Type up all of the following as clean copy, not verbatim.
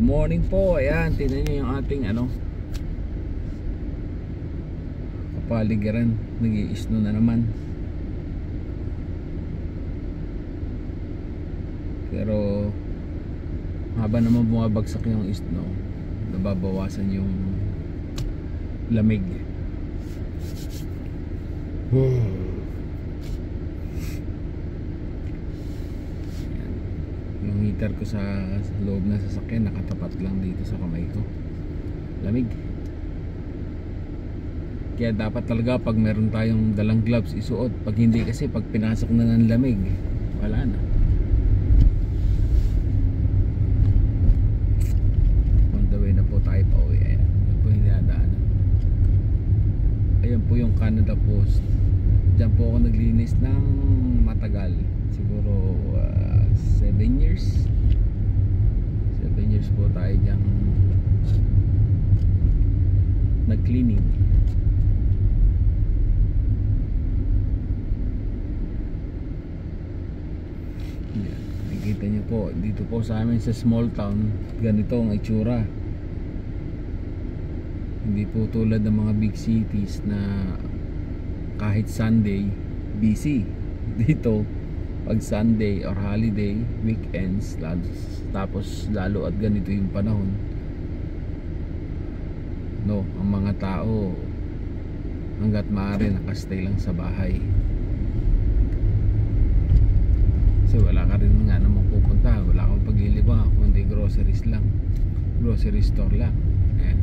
morning po. Ayan, tingnan nyo yung ating kapaligiran. Nag-i-snow na naman. Pero haba naman bumabagsak yung snow, nababawasan yung lamig. Yung heater ko sa loob ng sasakyan nakatapat lang dito sa kamay ko. Lamig. Kaya dapat talaga pag meron tayong dalang gloves isuot. Pag hindi kasi pag pinasok na ng lamig, wala na. On the way na po tayo pa uwi. Ayan, yun po yung dinadaanan. Ayan po yung Canada Post. Diyan po ako naglinis ng matagal. Siguro 7 years. 7 years po tayo dyan nag-cleaning. Yan. Nakikita nyo po, dito po sa amin sa small town, ganito ang itsura. Hindi po tulad ng mga big cities na kahit Sunday busy. Dito pag Sunday or holiday, weekends, tapos lalo at ganito yung panahon, no, ang mga tao hanggat maaari nakastay lang sa bahay. So wala ka rin nga naman pupunta, wala kang paglilibang kundi groceries lang, grocery store lang. Ayan.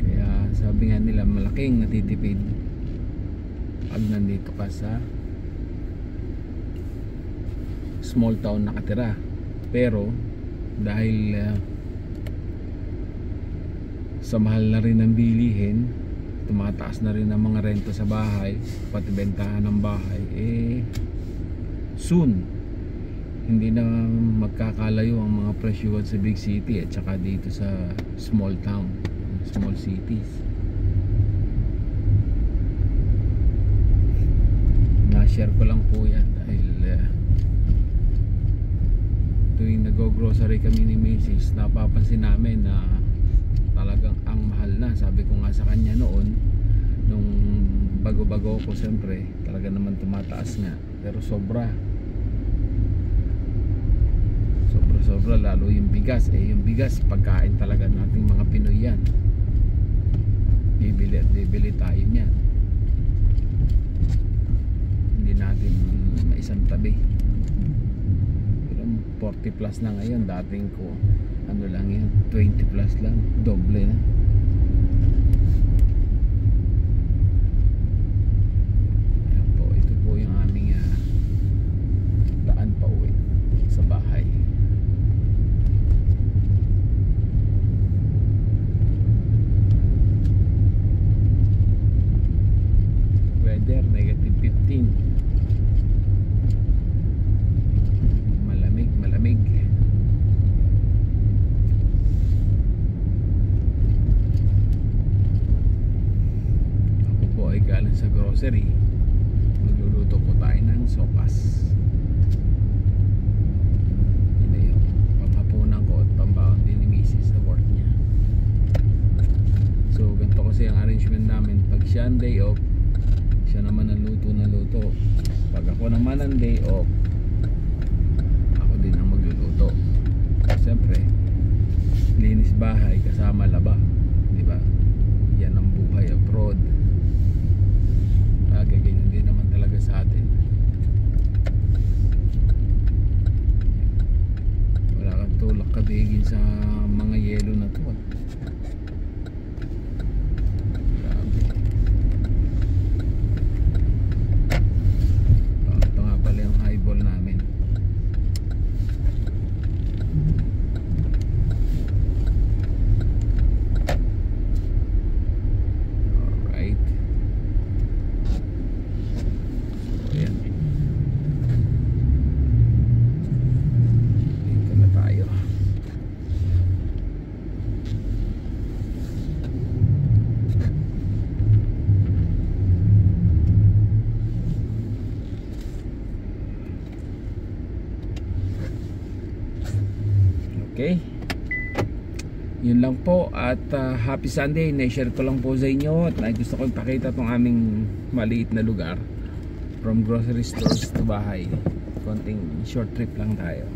Kaya sabi nga nila malaking natitipid pag nandito ka sa small town nakatira. Pero dahil sa mahal na rin ng bilihin, tumataas na rin ang mga renta sa bahay, pati bentahan ng bahay, soon hindi na magkakalayo ang mga presyuhan sa big city at saka dito sa small town, small cities. Na-share ko lang po yan dahil tuwing nag-grocery kami ni Mrs., napapansin namin na talagang ang mahal na. Sabi ko nga sa kanya noon, nung bago-bago ko, siyempre talaga naman tumataas nga, pero sobra, lalo yung bigas. Yung bigas, pagkain talaga nating mga Pinoy yan. Bibili at bibili tayo niyan, hindi natin maisang tabi. Pero 40 plus na ngayon, dating ko ano lang yun, 20 plus lang, doble na. Ayan po, ito po yung aming daan pa uwi sa bahay. Weather negative 15, malamig. Ay galing sa grocery, magluluto po tayo ng sopas. Yun na yung panghapunan ko at pambaon din ni Mrs. sa work niya. So ganito kasi ang arrangement namin. Pag siya ang day off, siya naman ang luto na luto. Pag ako naman ang day off, ako din ang magluluto. Siyempre linis bahay kasama laba, di ba? Yan ang buhay abroad. Ganyan din naman talaga sa atin. Wala kang tulak kabigin sa mga yelo na to. Grabe. Ito nga pala yung highball namin. Okay, yun lang po. At happy Sunday. Na-share ko lang po sa inyo at gusto ko ipakita tong aming maliit na lugar, from grocery stores to bahay. Konting short trip lang tayo.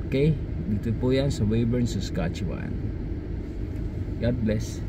Okay, dito po yan sa Weyburn, Saskatchewan. God bless.